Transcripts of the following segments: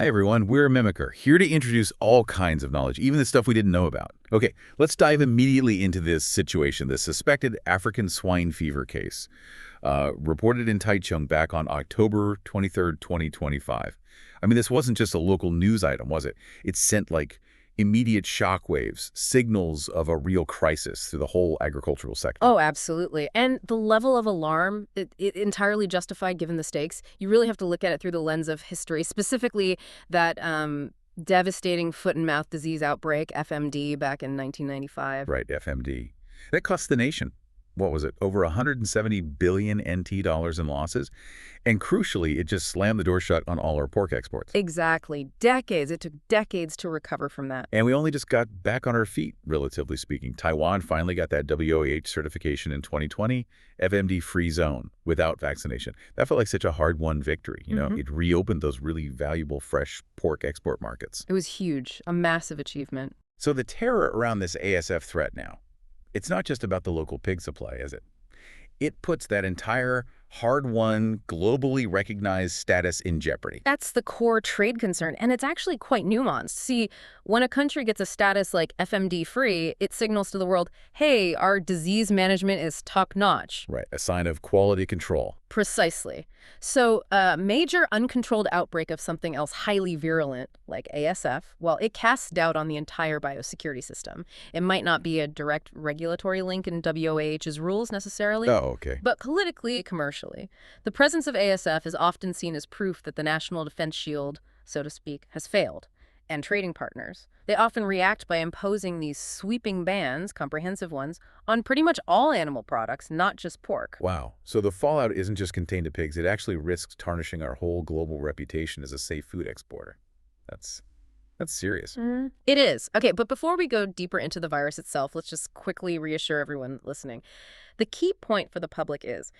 Hi everyone, we're Mimicker, here to introduce all kinds of knowledge, even the stuff we didn't know about. Okay, let's dive immediately into this situation, this suspected African swine fever case, reported in Taichung back on October 23rd, 2025. I mean, this wasn't just a local news item, was it? It sent, immediate shockwaves, signals of a real crisis through the whole agricultural sector. Oh, absolutely. And the level of alarm, it entirely justified given the stakes. You really have to look at it through the lens of history, specifically that devastating foot and mouth disease outbreak, FMD, back in 1995. Right, FMD. That cost the nation, what was it, over 170 billion NT dollars in losses? And crucially, it just slammed the door shut on all our pork exports. Exactly. Decades. It took decades to recover from that. And we only just got back on our feet, relatively speaking. Taiwan finally got that WOH certification in 2020, FMD-free zone, without vaccination. That felt like such a hard-won victory. It reopened those really valuable fresh pork export markets. It was huge, a massive achievement. So the terror around this ASF threat now, it's not just about the local pig supply, is it? It puts that entire hard-won, globally recognized status in jeopardy. That's the core trade concern, and it's actually quite nuanced. See, when a country gets a status like FMD-free, it signals to the world, hey, our disease management is top-notch. Right, a sign of quality control. Precisely. So a major uncontrolled outbreak of something else highly virulent, like ASF, well, it casts doubt on the entire biosecurity system. It might not be a direct regulatory link in WOAH's rules necessarily. Oh, okay. But politically, commercially, the presence of ASF is often seen as proof that the national defense shield, so to speak, has failed. And trading partners, they often react by imposing these sweeping bans, comprehensive ones, on pretty much all animal products, not just pork. Wow. So the fallout isn't just contained to pigs. It actually risks tarnishing our whole global reputation as a safe food exporter. That's serious. It is. Okay, but before we go deeper into the virus itself, let's just quickly reassure everyone listening. The key point for the public is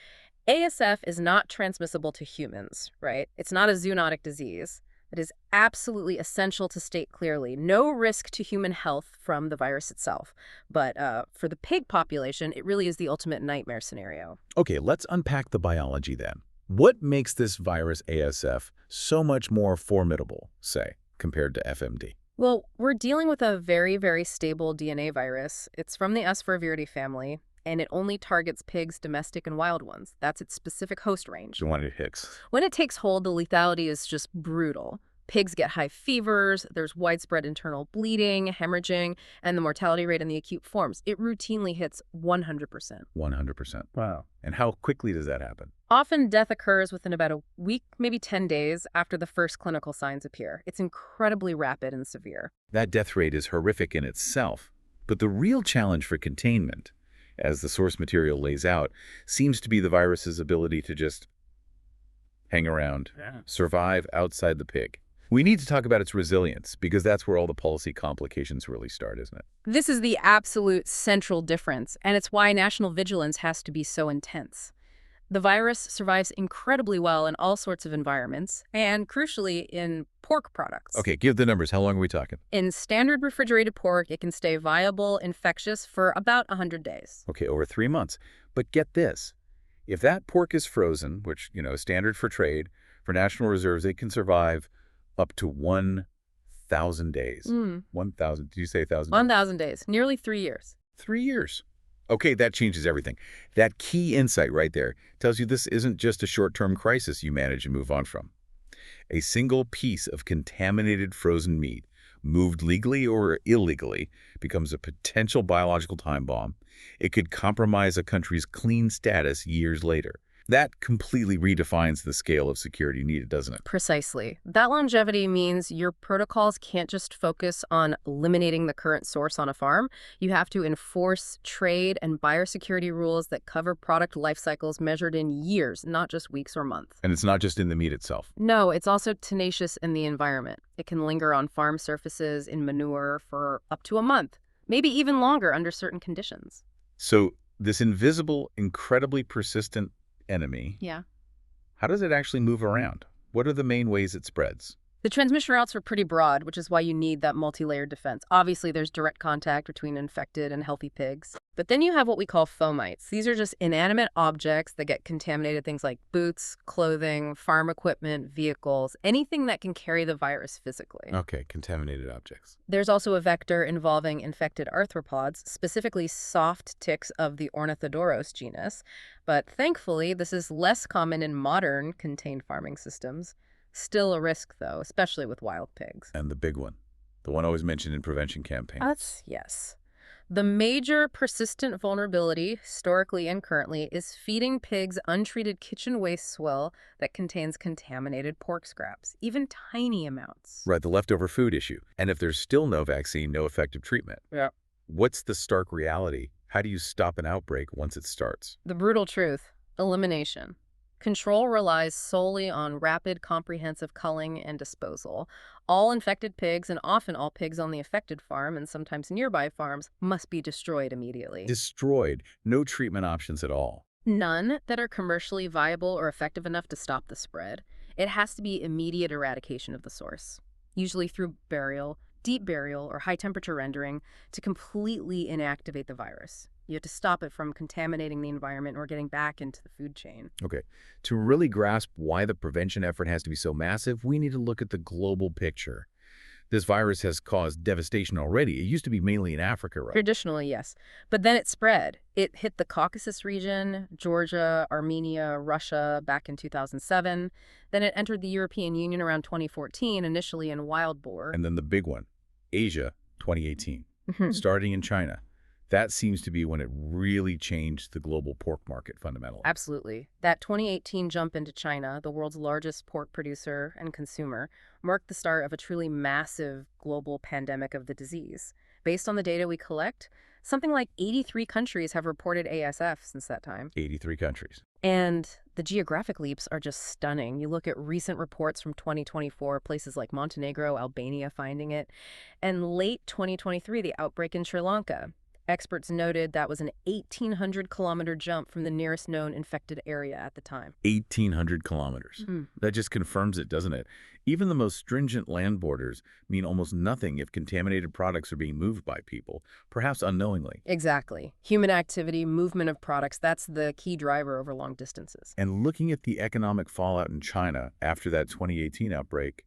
ASF is not transmissible to humans, right? It's not a zoonotic disease. It is absolutely essential to state clearly. No risk to human health from the virus itself. But for the pig population, it really is the ultimate nightmare scenario. Okay, let's unpack the biology then. What makes this virus ASF so much more formidable, say, compared to FMD? Well, we're dealing with a very, very stable DNA virus. It's from the S. virviridae family, and it only targets pigs, domestic and wild ones. That's its specific host range. So when it hits. When it takes hold, the lethality is just brutal. Pigs get high fevers, there's widespread internal bleeding, hemorrhaging, and the mortality rate in the acute forms. It routinely hits 100%. 100%. Wow. And how quickly does that happen? Often death occurs within about a week, maybe 10 days after the first clinical signs appear. It's incredibly rapid and severe. That death rate is horrific in itself. But the real challenge for containment, as the source material lays out, seems to be the virus's ability to just hang around, survive outside the pig. We need to talk about its resilience, because that's where all the policy complications really start, isn't it? This is the absolute central difference, and it's why national vigilance has to be so intense. The virus survives incredibly well in all sorts of environments, and crucially in pork products. Okay, give the numbers. How long are we talking? In standard refrigerated pork, it can stay viable, infectious for about 100 days. Okay, over 3 months. But get this. If that pork is frozen, which, is standard for trade, for national reserves, it can survive up to 1,000 days. 1,000. Did you say 1,000? 1,000 days. Nearly 3 years. 3 years. Okay, that changes everything. That key insight right there tells you this isn't just a short-term crisis you manage and move on from. A single piece of contaminated frozen meat, moved legally or illegally, becomes a potential biological time bomb. It could compromise a country's clean status years later. That completely redefines the scale of security needed, doesn't it? Precisely. That longevity means your protocols can't just focus on eliminating the current source on a farm. You have to enforce trade and biosecurity rules that cover product life cycles measured in years, not just weeks or months. And it's not just in the meat itself. No, it's also tenacious in the environment. It can linger on farm surfaces, in manure, for up to a month, maybe even longer under certain conditions. So this invisible, incredibly persistent enemy, Yeah. how does it actually move around? What are the main ways it spreads? The transmission routes are pretty broad, which is why you need that multi-layered defense. Obviously, there's direct contact between infected and healthy pigs. But then you have what we call fomites. These are just inanimate objects that get contaminated, things like boots, clothing, farm equipment, vehicles, anything that can carry the virus physically. Okay, contaminated objects. There's also a vector involving infected arthropods, specifically soft ticks of the Ornithodoros genus. But thankfully, this is less common in modern contained farming systems. Still a risk, though, especially with wild pigs. And the big one, the one always mentioned in prevention campaigns. Yes. The major persistent vulnerability, historically and currently, is feeding pigs untreated kitchen waste swill that contains contaminated pork scraps, even tiny amounts. Right, the leftover food issue. And if there's still no vaccine, no effective treatment. Yeah. What's the stark reality? How do you stop an outbreak once it starts? The brutal truth: elimination. Control relies solely on rapid, comprehensive culling and disposal. All infected pigs, and often all pigs on the affected farm and sometimes nearby farms, must be destroyed immediately. Destroyed. No treatment options at all. None that are commercially viable or effective enough to stop the spread. It has to be immediate eradication of the source, usually through burial, deep burial, or high-temperature rendering to completely inactivate the virus. You have to stop it from contaminating the environment or getting back into the food chain. Okay. To really grasp why the prevention effort has to be so massive, we need to look at the global picture. This virus has caused devastation already. It used to be mainly in Africa, right? Traditionally, yes. But then it spread. It hit the Caucasus region, Georgia, Armenia, Russia back in 2007. Then it entered the European Union around 2014, initially in wild boar. And then the big one, Asia, 2018, starting in China. That seems to be when it really changed the global pork market fundamentally. Absolutely. That 2018 jump into China, the world's largest pork producer and consumer, marked the start of a truly massive global pandemic of the disease. Based on the data we collect, something like 83 countries have reported ASF since that time. 83 countries. And the geographic leaps are just stunning. You look at recent reports from 2024, places like Montenegro, Albania finding it, and late 2023, the outbreak in Sri Lanka. Experts noted that was an 1,800-kilometer jump from the nearest known infected area at the time. 1,800 kilometers. That just confirms it, doesn't it? Even the most stringent land borders mean almost nothing if contaminated products are being moved by people, perhaps unknowingly. Exactly. Human activity, movement of products, that's the key driver over long distances. And looking at the economic fallout in China after that 2018 outbreak,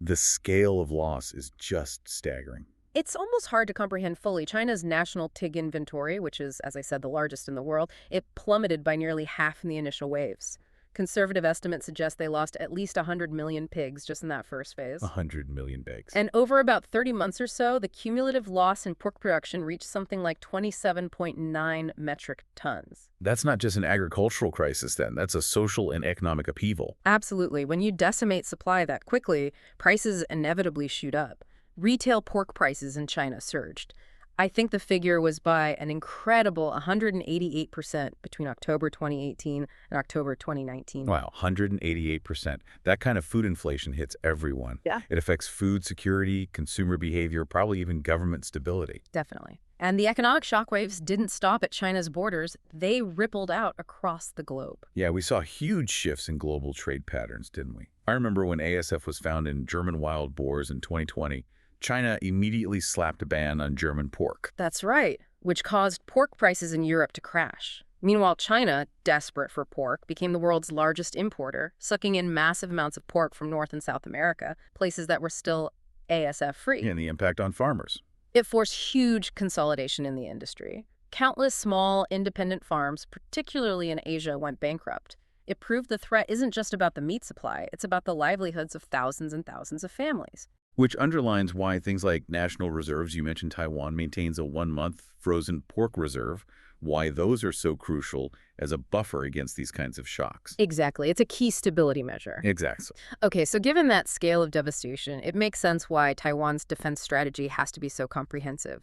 the scale of loss is just staggering. It's almost hard to comprehend fully. China's national pig inventory, which is, as I said, the largest in the world, it plummeted by nearly half in the initial waves. Conservative estimates suggest they lost at least 100 million pigs just in that first phase. 100 million pigs. And over about 30 months or so, the cumulative loss in pork production reached something like 27.9 metric tons. That's not just an agricultural crisis then. That's a social and economic upheaval. Absolutely. When you decimate supply that quickly, prices inevitably shoot up. Retail pork prices in China surged. I think the figure was by an incredible 188% between October 2018 and October 2019. Wow, 188%. That kind of food inflation hits everyone. Yeah. It affects food security, consumer behavior, probably even government stability. Definitely. And the economic shockwaves didn't stop at China's borders. They rippled out across the globe. Yeah, we saw huge shifts in global trade patterns, didn't we? I remember when ASF was found in German wild boars in 2020. China immediately slapped a ban on German pork. That's right, which caused pork prices in Europe to crash. Meanwhile, China, desperate for pork, became the world's largest importer, sucking in massive amounts of pork from North and South America, places that were still ASF-free. And the impact on farmers. It forced huge consolidation in the industry. Countless small, independent farms, particularly in Asia, went bankrupt. It proved the threat isn't just about the meat supply, it's about the livelihoods of thousands and thousands of families. Which underlines why things like national reserves, you mentioned Taiwan maintains a 1-month frozen pork reserve, why those are so crucial as a buffer against these kinds of shocks. Exactly. It's a key stability measure. Exactly. Okay, so given that scale of devastation, it makes sense why Taiwan's defense strategy has to be so comprehensive.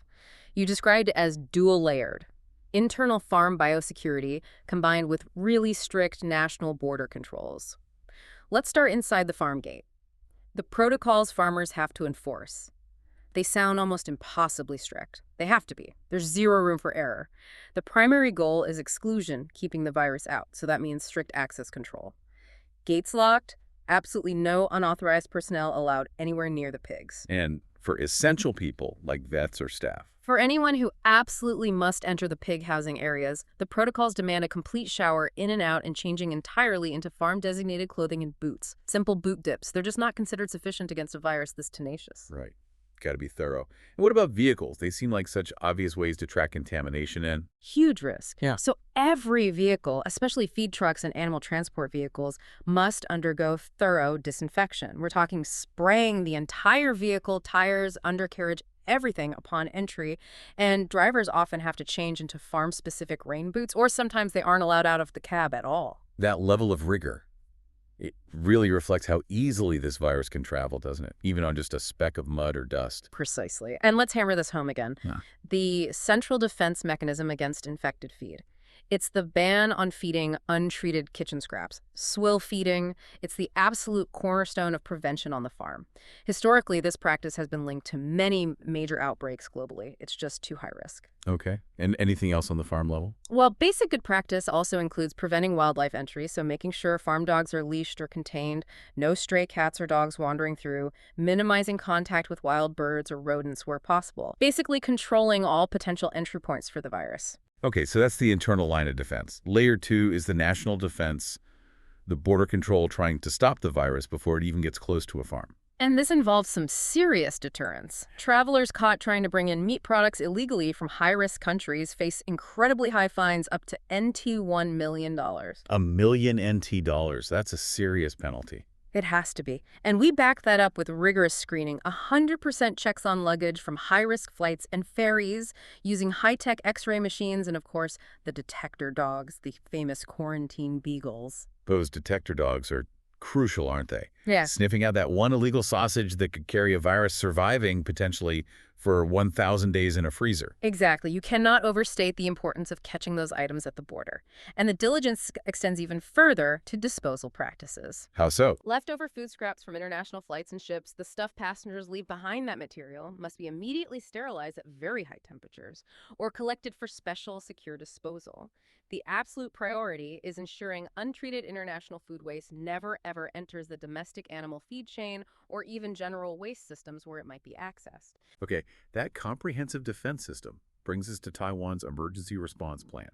You described it as dual-layered. Internal farm biosecurity combined with really strict national border controls. Let's start inside the farm gate. The protocols farmers have to enforce. They sound almost impossibly strict. They have to be. There's zero room for error. The primary goal is exclusion, keeping the virus out, so that means strict access control. Gates locked, Absolutely no unauthorized personnel allowed anywhere near the pigs. And for essential people like vets or staff. For anyone who absolutely must enter the pig housing areas, the protocols demand a complete shower in and out and changing entirely into farm-designated clothing and boots. Simple boot dips. They're just not considered sufficient against a virus this tenacious. Right. Got to be thorough. And what about vehicles? They seem like such obvious ways to track contamination in. Huge risk. Yeah. So every vehicle, especially feed trucks and animal transport vehicles, must undergo thorough disinfection. We're talking spraying the entire vehicle, tires, undercarriage, everything upon entry, and drivers often have to change into farm-specific rain boots, or sometimes they aren't allowed out of the cab at all. That level of rigor, it really reflects how easily this virus can travel, doesn't it? Even on just a speck of mud or dust. Precisely. And let's hammer this home again. Yeah. The central defense mechanism against infected feed. It's the ban on feeding untreated kitchen scraps. Swill feeding, it's the absolute cornerstone of prevention on the farm. Historically, this practice has been linked to many major outbreaks globally. It's just too high risk. Okay. And anything else on the farm level? Well, basic good practice also includes preventing wildlife entry, so making sure farm dogs are leashed or contained, no stray cats or dogs wandering through, minimizing contact with wild birds or rodents where possible. Basically controlling all potential entry points for the virus. Okay, so that's the internal line of defense. Layer 2 is the national defense, the border control trying to stop the virus before it even gets close to a farm. And this involves some serious deterrence. Travelers caught trying to bring in meat products illegally from high-risk countries face incredibly high fines up to $1 million. $1 million NT dollars. That's a serious penalty. It has to be. And we back that up with rigorous screening, 100% checks on luggage from high-risk flights and ferries, using high-tech X-ray machines and, of course, the detector dogs, the famous quarantine beagles. Those detector dogs are crucial, aren't they? Yeah. Sniffing out that one illegal sausage that could carry a virus, surviving potentially for 1,000 days in a freezer. Exactly. You cannot overstate the importance of catching those items at the border. And the diligence extends even further to disposal practices. How so? Leftover food scraps from international flights and ships, the stuff passengers leave behind that material, must be immediately sterilized at very high temperatures or collected for special secure disposal. The absolute priority is ensuring untreated international food waste never ever enters the domestic animal feed chain or even general waste systems where it might be accessed. Okay, that comprehensive defense system brings us to Taiwan's emergency response plan.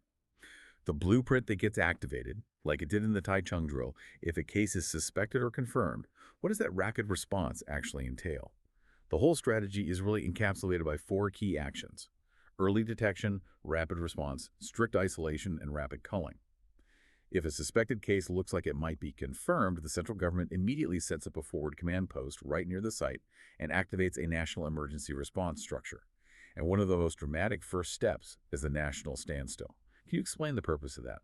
The blueprint that gets activated, like it did in the Taichung drill, if a case is suspected or confirmed, what does that rapid response actually entail? The whole strategy is really encapsulated by 4 key actions: early detection, rapid response, strict isolation, and rapid culling. If a suspected case looks like it might be confirmed, the central government immediately sets up a forward command post right near the site and activates a national emergency response structure. And one of the most dramatic first steps is the national standstill. Can you explain the purpose of that?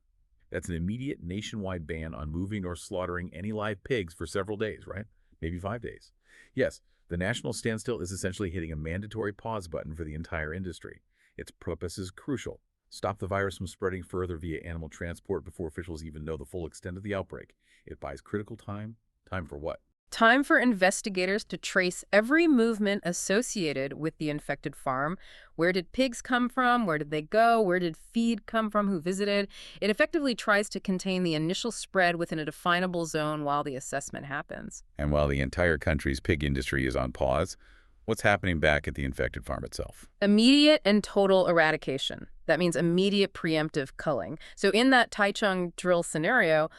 That's an immediate nationwide ban on moving or slaughtering any live pigs for several days, right? Maybe 5 days. Yes, the national standstill is essentially hitting a mandatory pause button for the entire industry. Its purpose is crucial. Stop the virus from spreading further via animal transport before officials even know the full extent of the outbreak. It buys critical time. Time for what? Time for investigators to trace every movement associated with the infected farm. Where did pigs come from? Where did they go? Where did feed come from? Who visited? It effectively tries to contain the initial spread within a definable zone while the assessment happens. And while the entire country's pig industry is on pause, what's happening back at the infected farm itself? Immediate and total eradication. That means immediate preemptive culling. So in that Taichung drill scenario,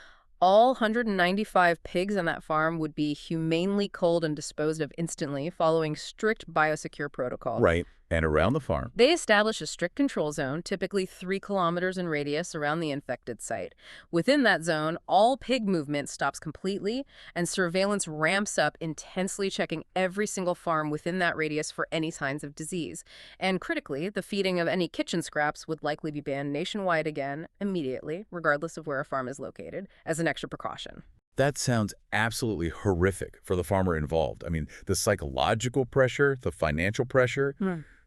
all 195 pigs on that farm would be humanely culled and disposed of instantly following strict biosecure protocols. Right. And around the farm, They establish a strict control zone, typically 3 kilometers in radius around the infected site. Within that zone, all pig movement stops completely, and surveillance ramps up, intensely checking every single farm within that radius for any signs of disease. And critically, the feeding of any kitchen scraps would likely be banned nationwide again, immediately, regardless of where a farm is located, as an extra precaution. that sounds absolutely horrific for the farmer involved. I mean, the psychological pressure, the financial pressure,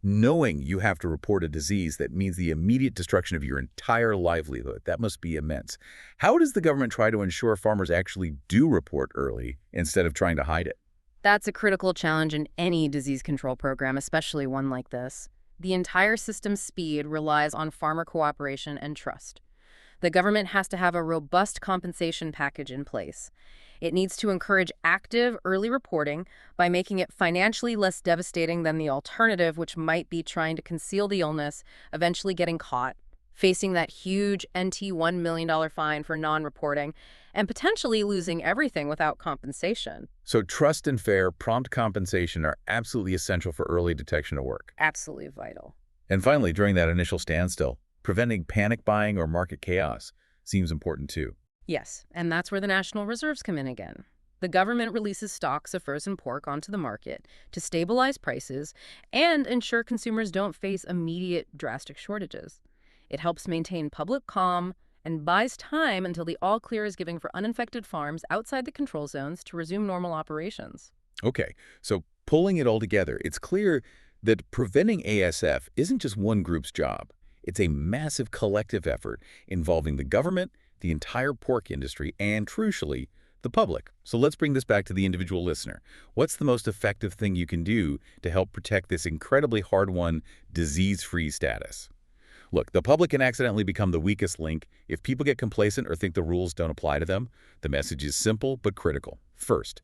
knowing you have to report a disease that means the immediate destruction of your entire livelihood, that must be immense. How does the government try to ensure farmers actually do report early instead of trying to hide it? That's a critical challenge in any disease control program, especially one like this. The entire system's speed relies on farmer cooperation and trust. The government has to have a robust compensation package in place. It needs to encourage active, early reporting by making it financially less devastating than the alternative, which might be trying to conceal the illness, eventually getting caught, facing that huge $1 million fine for non-reporting, and potentially losing everything without compensation. So trust and fair, prompt compensation are absolutely essential for early detection of work. Absolutely vital. And finally, during that initial standstill, preventing panic buying or market chaos seems important too. Yes, and that's where the national reserves come in again. The government releases stocks of frozen pork onto the market to stabilize prices and ensure consumers don't face immediate drastic shortages. It helps maintain public calm and buys time until the all clear is given for uninfected farms outside the control zones to resume normal operations. Okay, so pulling it all together, it's clear that preventing ASF isn't just one group's job. It's a massive collective effort involving the government, the entire pork industry, and, crucially, the public. So let's bring this back to the individual listener. What's the most effective thing you can do to help protect this incredibly hard-won, disease-free status? Look, the public can accidentally become the weakest link if people get complacent or think the rules don't apply to them. The message is simple but critical. First,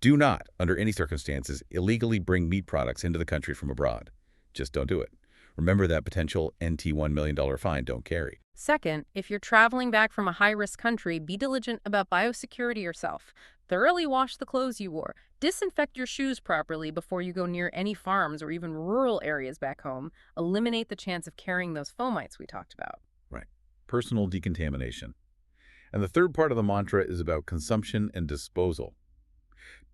do not, under any circumstances, illegally bring meat products into the country from abroad. Just don't do it. Remember that potential $1 million fine don't carry. Second, if you're traveling back from a high-risk country, be diligent about biosecurity yourself. Thoroughly wash the clothes you wore. Disinfect your shoes properly before you go near any farms or even rural areas back home. Eliminate the chance of carrying those fomites we talked about. Right. Personal decontamination. And the third part of the mantra is about consumption and disposal.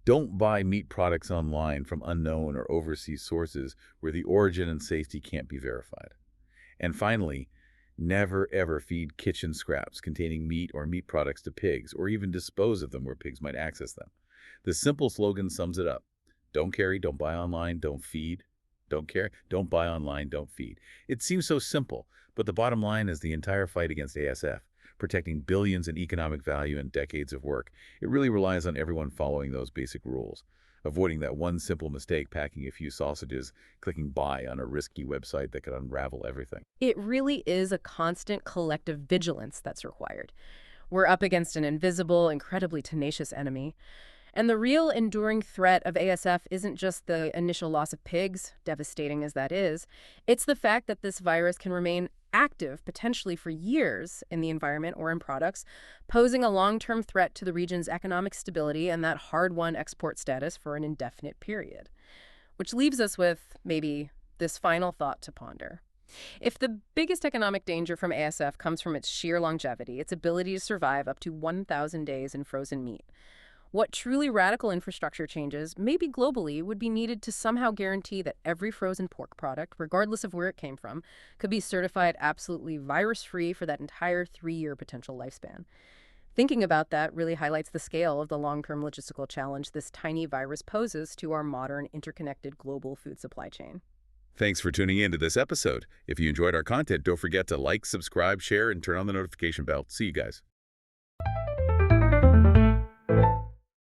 Don't buy meat products online from unknown or overseas sources where the origin and safety can't be verified. And finally, never ever feed kitchen scraps containing meat or meat products to pigs, or even dispose of them where pigs might access them. The simple slogan sums it up. Don't carry, don't buy online, don't feed. Don't carry, don't buy online, don't feed. It seems so simple, but the bottom line is the entire fight against ASF, protecting billions in economic value and decades of work. It really relies on everyone following those basic rules, avoiding that one simple mistake, packing a few sausages, clicking buy on a risky website that could unravel everything. It really is a constant collective vigilance that's required. We're up against an invisible, incredibly tenacious enemy. And the real enduring threat of ASF isn't just the initial loss of pigs, devastating as that is. It's the fact that this virus can remain active potentially for years in the environment or in products, posing a long-term threat to the region's economic stability and that hard-won export status for an indefinite period. Which leaves us with maybe this final thought to ponder. If the biggest economic danger from ASF comes from its sheer longevity, its ability to survive up to 1,000 days in frozen meat, what truly radical infrastructure changes, maybe globally, would be needed to somehow guarantee that every frozen pork product, regardless of where it came from, could be certified absolutely virus-free for that entire 3-year potential lifespan. Thinking about that really highlights the scale of the long-term logistical challenge this tiny virus poses to our modern, interconnected global food supply chain. Thanks for tuning in to this episode. If you enjoyed our content, don't forget to like, subscribe, share, and turn on the notification bell. See you guys.